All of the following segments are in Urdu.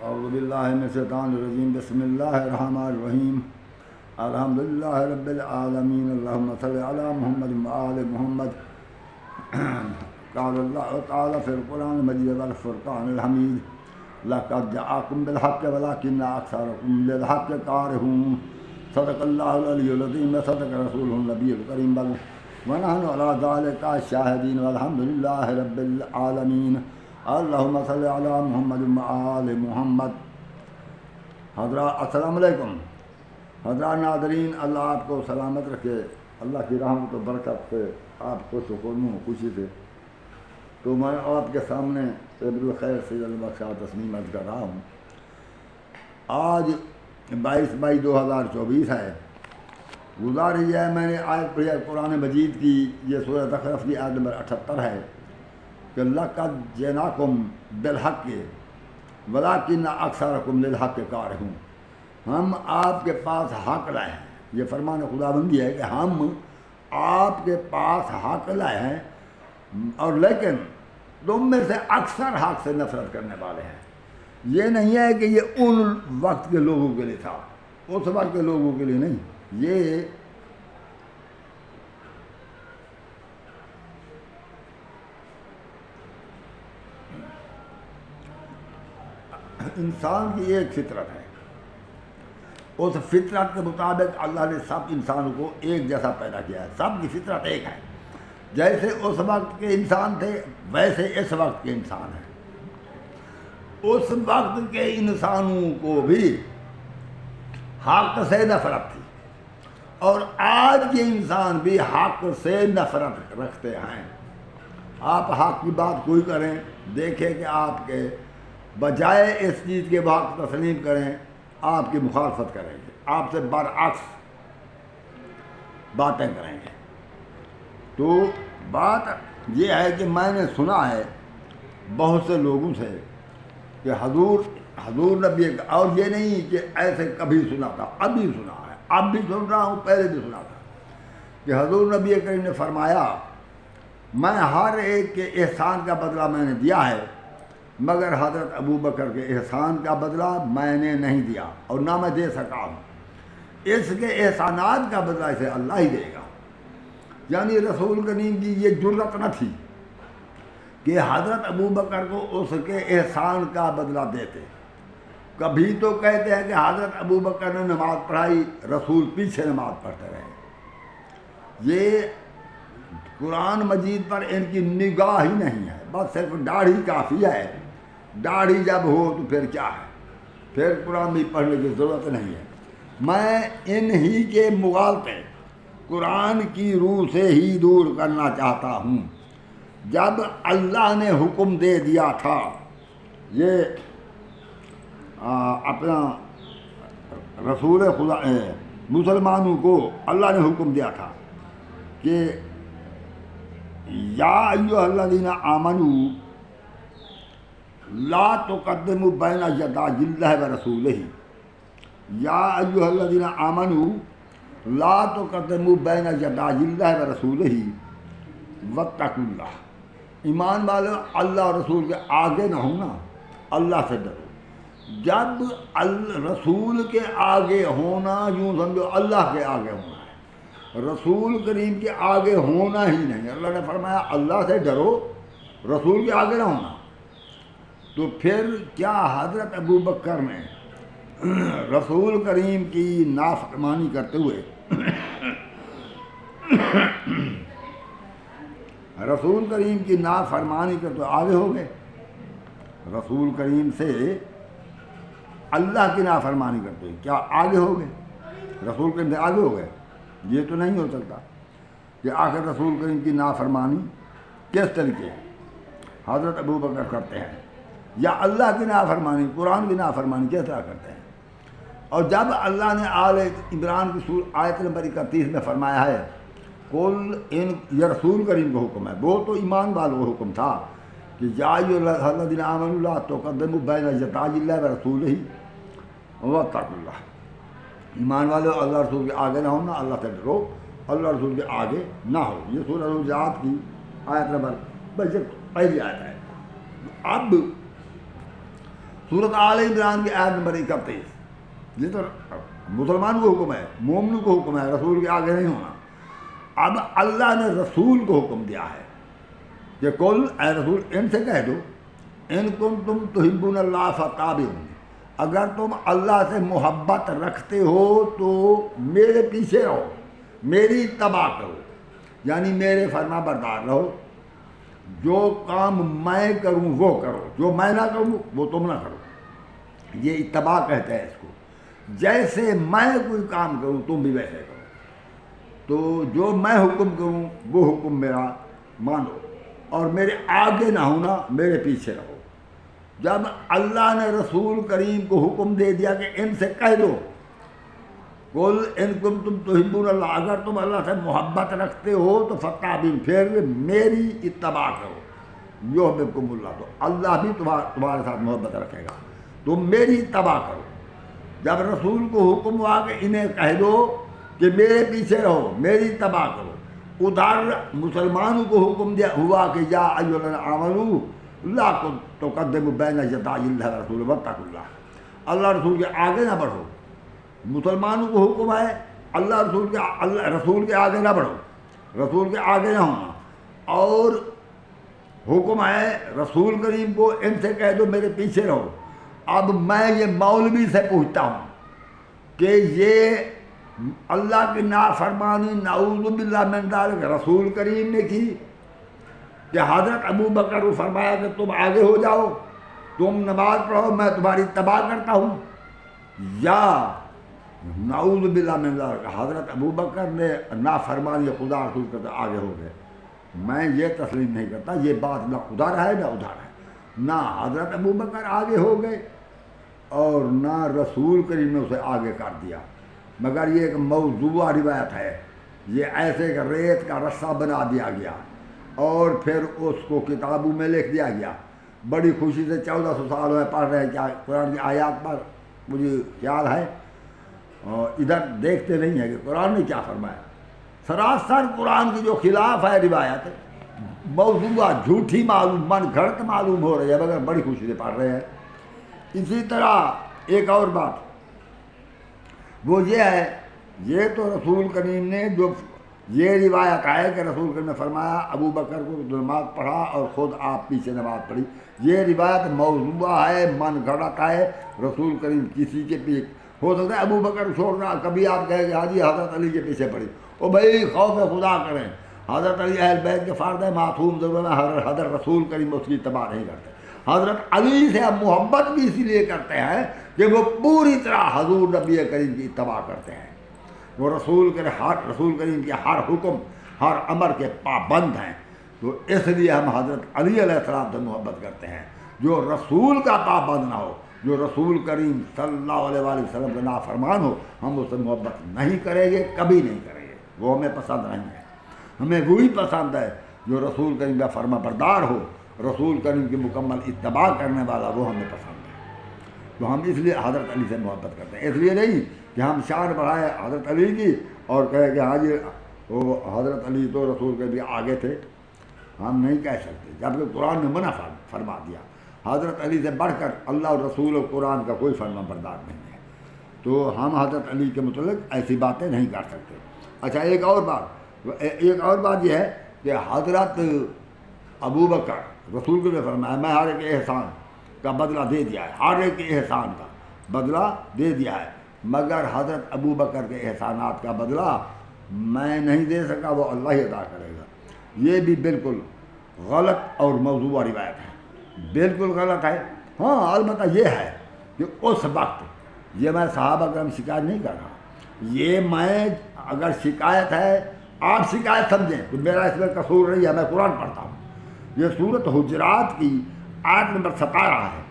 اعوذ باللہ من الشیطان الرجیم بسم اللہ الرحمن الرحیم الحمد للہ رب العالمین اللہم صلی علی محمد وآل محمد قال اللہ تعالی فی القرآن المجید والفرقان الحمید لقد جاءکم بالحق ولکن اکثرکم للحق کارہون صدق اللہ العلی العظیم صدق رسول النبی الکریم ونحن علی ذلک شاہدین والحمد للہ رب العالمین اللہم صلی علی محمد وآل محمد۔ حضرات السلام علیکم۔ حضرات ناظرین، اللہ آپ کو سلامت رکھے، اللہ کی رحمت و برکت سے آپ کو سکون و خوشی سے۔ تو میں آپ کے سامنے ابن الخیر سید البخشا تسلیم عرض کر رہا ہوں۔ آج 22/2/2024 ہے۔ گزارش ہے میں نے آیت پڑھی ہے قرآن مجید کی، یہ سورہ زخرف کی آیت نمبر 78 ہے کہ لقد جئناکم بالحق ولکن اکثرکم للحق کارہون۔ ہم آپ کے پاس حق لائے ہیں، یہ فرمان خداوندی ہے کہ ہم آپ کے پاس حق لائے ہیں، اور لیکن تم میں سے اکثر حق سے نفرت کرنے والے ہیں۔ یہ نہیں ہے کہ یہ ان وقت کے لوگوں کے لیے تھا، اس وقت کے لوگوں کے لیے نہیں، یہ انسان کی ایک فطرت ہے، اس فطرت کے مطابق اللہ نے سب انسانوں کو ایک جیسا پیدا کیا ہے، سب کی فطرت ایک ہے۔ جیسے اس وقت کے انسان تھے ویسے اس وقت کے انسان ہیں۔ اس وقت کے انسانوں کو بھی حق سے نفرت تھی، اور آج کے انسان بھی حق سے نفرت رکھتے ہیں۔ آپ حق کی بات کوئی کریں، دیکھیں کہ آپ کے بجائے اس چیز کے حق تسلیم کریں آپ کی مخالفت کریں گے، آپ سے برعکس باتیں کریں گے۔ تو بات یہ ہے کہ میں نے سنا ہے بہت سے لوگوں سے کہ حضور نبی، اور یہ نہیں کہ ایسے کبھی سنا تھا، ابھی سنا ہے، اب بھی سن رہا ہوں، پہلے بھی سنا تھا کہ حضور نبی کریم نے فرمایا میں ہر ایک کے احسان کا بدلہ میں نے دیا ہے، مگر حضرت ابوبکر کے احسان کا بدلہ میں نے نہیں دیا اور نہ میں دے سکا ہوں، اس کے احسانات کا بدلہ اسے اللہ ہی دے گا۔ یعنی رسول کریم کی یہ جرأت نہ تھی کہ حضرت ابوبکر کو اس کے احسان کا بدلہ دیتے۔ کبھی تو کہتے ہیں کہ حضرت ابوبکر نے نماز پڑھائی، رسول پیچھے نماز پڑھتے رہے۔ یہ قرآن مجید پر ان کی نگاہ ہی نہیں ہے، بس صرف داڑھی کافی ہے، داڑھی جب ہو تو پھر کیا ہے، پھر قرآن بھی پڑھنے کی ضرورت نہیں ہے۔ میں انہی کے مغالطے قرآن کی روح سے ہی دور کرنا چاہتا ہوں۔ جب اللہ نے حکم دے دیا تھا، یہ اپنا رسول خدا مسلمانوں کو اللہ نے حکم دیا تھا کہ یا ایھا الذین آمنوا لا تقدموا بین یدی اللہ ورسولہ، یا ایھا الذین آمنوا لا تقدموا بین یدی اللہ ورسولہ واتقوا اللہ۔ ایمان والو، اللہ اور رسول کے آگے نہ ہونا، اللہ سے ڈرو۔ جب رسول کے آگے ہونا، یوں سمجھو اللہ کے آگے ہونا ہے، رسول کریم کے آگے ہونا ہی نہیں۔ اللہ نے فرمایا اللہ سے ڈرو، رسول کے آگے نہ ہونا۔ تو پھر کیا حضرت ابوبکر نے رسول کریم کی نافرمانی کرتے ہوئے رسول کریم کی نافرمانی کرتے ہوئے آگے ہو گئے؟ رسول کریم سے اللہ کی نافرمانی کرتے ہوئے کیا آگے ہو گئے؟ رسول کریم سے آگے ہو گئے؟ یہ تو نہیں ہو سکتا کہ آخر رسول کریم کی نافرمانی کس طریقے حضرت ابوبکر کرتے ہیں، یا اللہ کی نافرمانی، قرآن کی نافرمانی کس طرح کرتے ہیں؟ اور جب اللہ نے آل عمران کی آیت نمبر 31 میں فرمایا ہے یہ رسول کریم کا حکم ہے، وہ تو ایمان والوں کا حکم تھا کہ یا ایھا الذین آمنوا لا تقدموا بین یدی اللہ ورسولہ واتقوا اللہ۔ ایمان والو، اللہ رسول کے آگے نہ ہونا، اللہ سے ڈرو، اللہ رسول کے آگے نہ ہو۔ یہ سورہ الحجرات کی آیت نمبر پہلی آیت ہے۔ اب سورت آل عمران کی آیت نمبر 31. یہ تو مسلمان کو حکم ہے، مومن کو حکم ہے، رسول کے آگے نہیں ہونا. اب اللہ نے رسول کو حکم دیا ہے کہ قل، اے رسول ان سے کہہ دو، ان کنتم تحبون اللہ فاتبعونی، اگر تم اللہ سے محبت رکھتے ہو تو میرے پیچھے رہو، میری اتباع کرو، یعنی میرے فرما بردار رہو. جو کام میں کروں وہ کرو، جو میں نہ کروں وہ تم نہ کرو. یہ اتباع کہتے ہیں اس کو. جیسے میں کوئی کام کروں تم بھی ویسے کرو. تو جو میں حکم کروں وہ حکم میرا مانو، اور میرے آگے نہ ہونا، میرے پیچھے رہو. جب اللہ نے رسول کریم کو حکم دے دیا کہ ان سے کہہ دو، قل ان کنتم تحبون اللہ، اگر تم اللہ سے محبت رکھتے ہو تو فاتبعونی، پھر میری اتباع کرو. یحببکم اللہ، تو اللہ بھی تمہارے ساتھ محبت رکھے گا. تم میری اتباع کرو. جب رسول کو حکم ہوا کہ انہیں کہہ دو کہ میرے پیچھے رہو، میری اتباع کرو، ادھر مسلمانوں کو حکم دیا ہوا کہ یا ایھا الذین آمنوا لا تقدموا بین یدی اللہ ورسولہ واتقوا اللہ، اللہ رسول کے آگے نہ بڑھو. مسلمانوں کو حکم ہے اللہ رسول کے آگے نہ بڑھو، رسول کے آگے نہ ہونا. اور حکم ہے رسول کریم کو ان سے کہہ دو میرے پیچھے رہو. اب میں یہ مولوی سے پوچھتا ہوں کہ یہ اللہ کی نافرمانی نعوذ باللہ من ذالک رسول کریم نے کی کہ حضرت ابو بکر کو فرمایا کہ تم آگے ہو جاؤ، تم نماز پڑھو، میں تمہاری اتباع کرتا ہوں، یا نعوذ باللہ من ذالک حضرت ابو بکر نے نافرمانی خدا رسول کرتے آگے ہو گئے. میں یہ تسلیم نہیں کرتا. یہ بات نہ ادھر ہے نہ ادھر ہے. نہ حضرت ابو بکر آگے ہو گئے اور نہ رسول کریم نے اسے آگے کر دیا، مگر یہ ایک موضوع روایت ہے. یہ ایسے کہ ریت کا رسہ بنا دیا گیا اور پھر اس کو کتابوں میں لکھ دیا گیا. بڑی خوشی سے 1400 سال ہوئے پڑھ رہے ہیں کیا قرآن کی آیات پر، مجھے خیال ہے، اور ادھر دیکھتے نہیں ہیں کہ قرآن نے کیا فرمایا. سراسر قرآن کی جو خلاف ہے روایت، موضوع جھوٹی معلوم، من گھڑت معلوم ہو رہی ہے، مگر بڑی خوشی سے پڑھ رہے ہیں. اسی طرح ایک اور بات وہ یہ ہے، یہ تو رسول کریم نے جو یہ روایت ہے کہ رسول کریم نے فرمایا ابو بکر کو نماز پڑھا اور خود آپ پیچھے نماز پڑھی، یہ روایت موضوع ہے، من گھڑت ہے. رسول کریم کسی کے پیچھے ہو سکتا ہے ابو بکر چھوڑنا، کبھی آپ کہیں کہ ہاں جی حضرت علی کے پیچھے پڑھی، او بھائی خوف خدا کریں، حضرت علی اہل بیت کے فرد ہے، معصوم ضرور ہے، حضرت رسول کریم اس کی اتباع نہیں کرتے. حضرت علی سے ہم محبت بھی اسی لیے کرتے ہیں کہ وہ پوری طرح حضور نبی کریم کی اتباع کرتے ہیں. وہ رسول کریم کے ہر حکم، ہر امر کے پابند ہیں. تو اس لیے ہم حضرت علی علیہ السلام سے محبت کرتے ہیں. جو رسول کا پابند نہ ہو، جو رسول کریم صلی اللہ علیہ وآلہ وسلم کا نافرمان ہو، ہم اس سے محبت نہیں کریں گے، کبھی نہیں کریں گے. وہ ہمیں پسند نہیں ہے. ہمیں وہی پسند ہے جو رسول کریم کا فرما بردار ہو، رسول کریم کی مکمل اتباع کرنے والا، وہ ہمیں پسند ہے. تو ہم اس لیے حضرت علی سے محبت کرتے ہیں. اس لیے نہیں کہ ہم شان بڑھائیں حضرت علی کی اور کہیں کہ ہاں جی وہ حضرت علی تو رسول کے بھی آگے تھے. ہم نہیں کہہ سکتے، جبکہ قرآن نے منع فرما دیا. حضرت علی سے بڑھ کر اللہ اور رسول اور قرآن کا کوئی فرما بردار نہیں ہے. تو ہم حضرت علی کے متعلق ایسی باتیں نہیں کر سکتے. اچھا ایک اور بات یہ ہے کہ حضرت ابو بکر رسول کو نے فرمایا میں ہر ایک احسان کا بدلہ دے دیا ہے، ہر ایک احسان کا بدلہ دے دیا ہے، مگر حضرت ابو بکر کے احسانات کا بدلہ میں نہیں دے سکا، وہ اللہ ہی ادا کرے گا. یہ بھی بالکل غلط اور موضوع روایت ہے، بالکل غلط ہے. ہاں البتہ یہ ہے کہ اس وقت یہ میں صحابہ کرام شکایت نہیں کر رہا، یہ میں اگر شکایت ہے آپ شکایت سمجھیں تو میرا اس میں قصور نہیں ہے، میں قرآن پڑھتا ہوں. یہ سورۃ حجرات کی آیت نمبر 17 ہے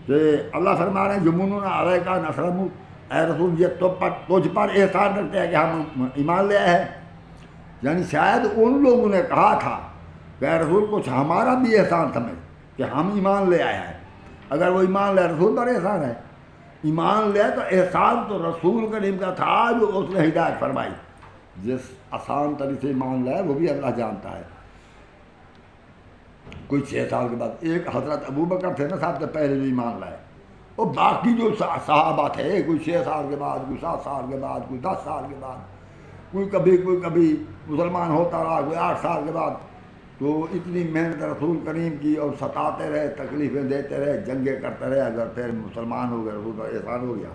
کہ اللہ فرما رہے ہیں یمنون علیک ان اسلموا، اے رسول یہ تجھ پر احسان کرتے ہیں کہ ہم ایمان لے آئے ہیں. یعنی شاید ان لوگوں نے کہا تھا کہ اے رسول کچھ ہمارا بھی احسان سمجھ کہ ہم ایمان لے آئے ہیں. اگر وہ ایمان لے رسول پر احسان ہے، ایمان لے تو احسان تو رسول کریم کا تھا جو اس نے ہدایت فرمائی. جس آسان طریقے سے ایمان لائے وہ بھی اللہ جانتا ہے. کوئی 6 سال کے بعد ایک حضرت ابو بکر تھے نا صاحب سے پہلے جو ایمان لائے، اور باقی جو صحابہ تھے، کوئی 6 سال کے بعد، کوئی 7 سال کے بعد، کوئی 10 سال کے بعد، کوئی کبھی مسلمان ہوتا رہا، کوئی 8 سال کے بعد، تو اتنی محنت رسول کریم کی اور ستاتے رہے، تکلیفیں دیتے رہے، جنگیں کرتے رہے، اگر پھر مسلمان ہو گئے رسول پر احسان ہو گیا۔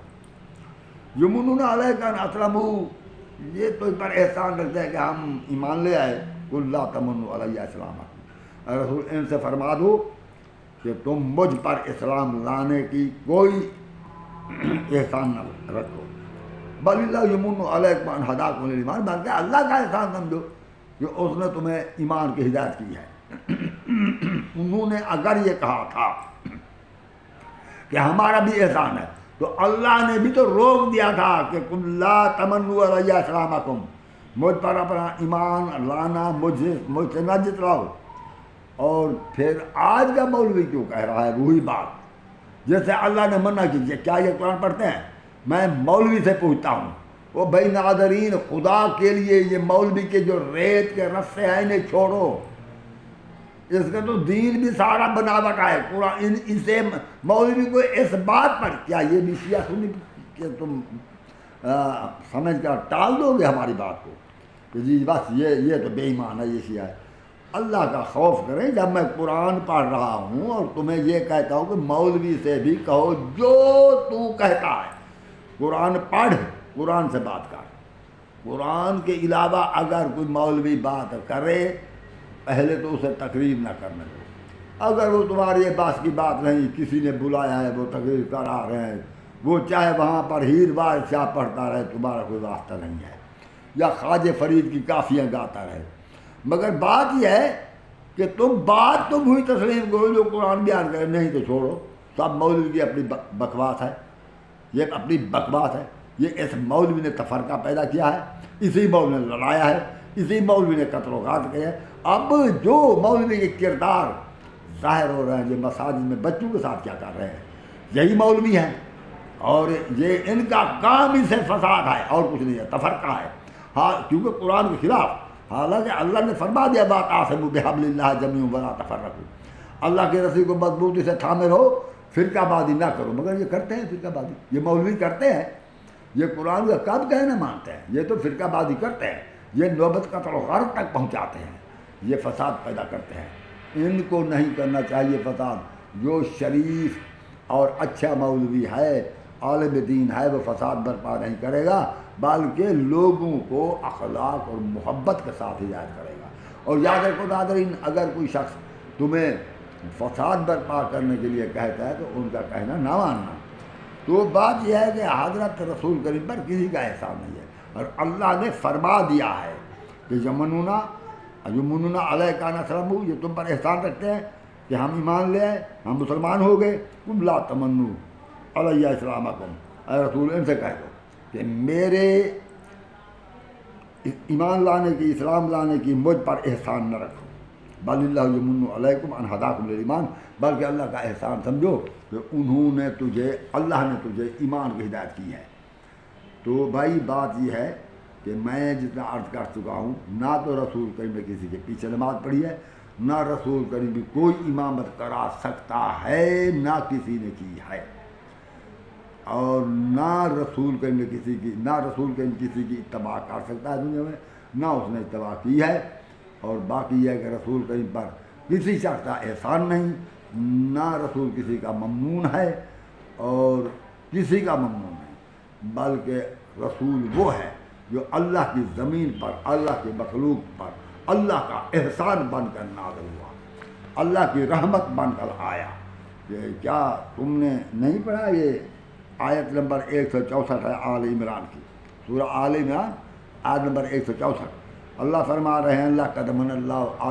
یمنون علیک ان اسلموا، یہ تو اس پر احسان رکھتے ہیں کہ ہم ایمان لے آئے۔ قل لا تمنوا علی اسلامکم، اے رسول ان سے فرما دو کہ تم مجھ پر اسلام لانے کی کوئی احسان نہ رکھو، بل اللہ یمن علیکم ان ہداکم للایمان، بلکہ اللہ کا احسان سمجھو کہ اس نے تمہیں ایمان کی ہدایت کی ہے۔ انہوں نے اگر یہ کہا تھا کہ ہمارا بھی احسان ہے، تو اللہ نے بھی تو روک دیا تھا کہ قل لا تمنوا علی اسلامکم، مجھ پر اپنا ایمان لانا مجھ سے نہ جتلاؤ۔ اور پھر آج کا مولوی کیوں کہہ رہا ہے وہی بات جیسے اللہ نے منع کیجیے؟ کیا یہ قرآن پڑھتے ہیں؟ میں مولوی سے پوچھتا ہوں، وہ بھائی ناظرین، خدا کے لیے یہ مولوی کے جو ریت کے رسے ہیں انہیں چھوڑو، اس کا تو دین بھی سارا بناوٹ ہے قرآن۔ اسے مولوی کو اس بات پر کیا یہ بھی شیعہ سنی کہ تم سمجھ کر ٹال دو گے ہماری بات کو کہ جی بس یہ تو بے ایمان ہے، یہ شیعہ ہے؟ اللہ کا خوف کریں۔ جب میں قرآن پڑھ رہا ہوں اور تمہیں یہ کہتا ہوں کہ مولوی سے بھی کہو جو تو کہتا ہے، قرآن پڑھ، قرآن سے بات کر، قرآن کے علاوہ اگر کوئی مولوی بات کرے پہلے تو اسے تقریر نہ کرنے دو۔ اگر وہ تمہاری باس کی بات نہیں، کسی نے بلایا ہے وہ تقریر کرا رہے ہیں، وہ چاہے وہاں پر ہیر بار شاہ پڑھتا رہے، تمہارا کوئی واسطہ نہیں ہے، یا خواجہ فرید کی کافیاں گاتا رہے، مگر بات یہ ہے کہ تم بات تو وہی تسلیم کرو جو قرآن بیان کرے، نہیں تو چھوڑو۔ سب مولوی کی اپنی بکواس ہے، یہ اپنی بکواس ہے، یہ اس مولوی نے تفرقہ پیدا کیا ہے، اسی مولوی نے لڑایا ہے، اسی مولوی نے قتل و غارت کیا ہے۔ اب جو مولوی کے کردار ظاہر ہو رہے ہیں، جو مساجد میں بچوں کے ساتھ کیا کر رہے ہیں، یہی مولوی ہیں، اور یہ ان کا کام ہی سے فساد ہے اور کچھ نہیں ہے، تفرقہ ہے۔ ہاں، کیونکہ قرآن کے خلاف، حالانکہ اللہ نے فرما دیا واعتصموا بحبل اللہ جميعا ولا تفرقوا، اللہ کے رسی کو مضبوطی سے تھامے رہو، فرقہ بازی نہ کرو، مگر یہ کرتے ہیں فرقہ بازی، یہ مولوی کرتے ہیں، یہ قرآن کا کب کہنا مانتے ہیں، یہ تو فرقہ بازی کرتے ہیں، یہ نوبت قتل و غارت تک پہنچاتے ہیں، یہ فساد پیدا کرتے ہیں۔ ان کو نہیں کرنا چاہیے فساد۔ جو شریف اور اچھا مولوی ہے، عالم دین ہے، وہ فساد برپا نہیں کرے گا، بلکہ لوگوں کو اخلاق اور محبت کے ساتھ ہدایت کرے گا۔ اور یاد رکھو ناظرین، اگر کوئی شخص تمہیں فساد برپا کرنے کے لیے کہتا ہے تو ان کا کہنا نہ ماننا۔ تو بات یہ ہے کہ حضرت رسول کریم پر کسی کا احسان نہیں ہے، اور اللہ نے فرما دیا ہے کہ یمنون علیک ان اسلموا، یہ تم پر احسان رکھتے ہیں کہ ہم ایمان لے آئے، ہم مسلمان ہو گئے۔ قل لا تمنوا علی اسلامکم، اے رسول ان سے کہہ دو کہ میرے ایمان لانے کی، اسلام لانے کی مجھ پر احسان نہ رکھو، بل اللہ یمن علیکم ان ہداکم للایمان، بلکہ اللہ کا احسان سمجھو کہ اللہ نے تجھے ایمان کی ہدایت کی ہے۔ تو بھائی بات یہ ہے کہ میں جتنا عرض کر چکا ہوں، نہ تو رسول کریم نے کسی کے پیچھے نماز پڑھی ہے، نہ رسول کریم بھی کوئی امامت کرا سکتا ہے، نہ کسی نے کی ہے، اور نہ رسول کریم نے کسی کی اتباع کر سکتا ہے دنیا میں، نہ اس نے اتباع کی ہے۔ اور باقی یہ ہے کہ رسول کریم پر کسی شخص کا احسان نہیں، نہ رسول کسی کا ممنون ہے اور کسی کا ممنون نہیں، بلکہ رسول وہ ہے جو اللہ کی زمین پر، اللہ کی مخلوق پر اللہ کا احسان بن کر نازل ہوا، اللہ کی رحمت بن کر آیا۔ یہ کیا تم نے نہیں پڑھا؟ یہ آیت نمبر 164 ہے آل عمران کی، سورہ آل عمران آیت نمبر 164۔ اللہ فرما رہے ہیں لقد من اللہ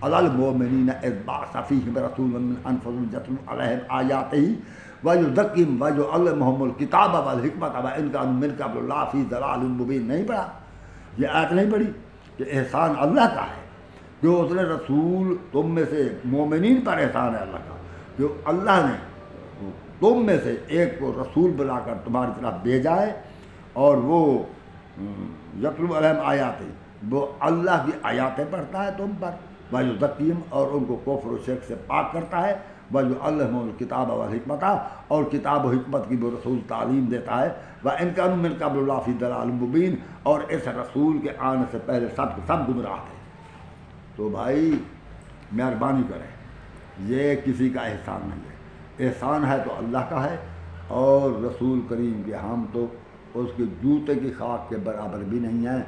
علی المؤمنین اذ بعث فیہم رسولا من انفسہم یتلو علیہم آیاتہ ویزکیہم ویعلمہم الکتاب والحکمۃ وان کانوا من قبل لفی ضلال مبین۔ نہیں پڑھا؟ یہ آیت نہیں پڑھی کہ احسان اللہ کا ہے، جو اس نے رسول تم میں سے، مومنین پر احسان ہے اللہ کا، جو اللہ نے تم میں سے ایک کو رسول بنا کر تمہاری طرف بھیجا ہے، اور وہ یتلو علیہم آیات، وہ اللہ کی آیاتیں پڑھتا ہے تم پر، ویزکیہم، اور ان کو کفر و شرک سے پاک کرتا ہے، وَيُعَلِّمُهُ الْكِتَابَ وَالْحِکْمَةَ، اور کتاب و حکمت کی وہ رسول تعلیم دیتا ہے. وَإِنْ كَانُوا مِنْ قَبْلُ لَفِي ضَلَالٍ مُبِينٍ، اور اس رسول کے آنے سے پہلے سب گمراہ تھے. تو بھائی مہربانی کریں، یہ کسی کا احسان نہیں ہے، احسان ہے تو اللہ کا ہے، اور رسول کریم کے ہم تو اس کے جوتے کی خاک کے برابر بھی نہیں ہیں.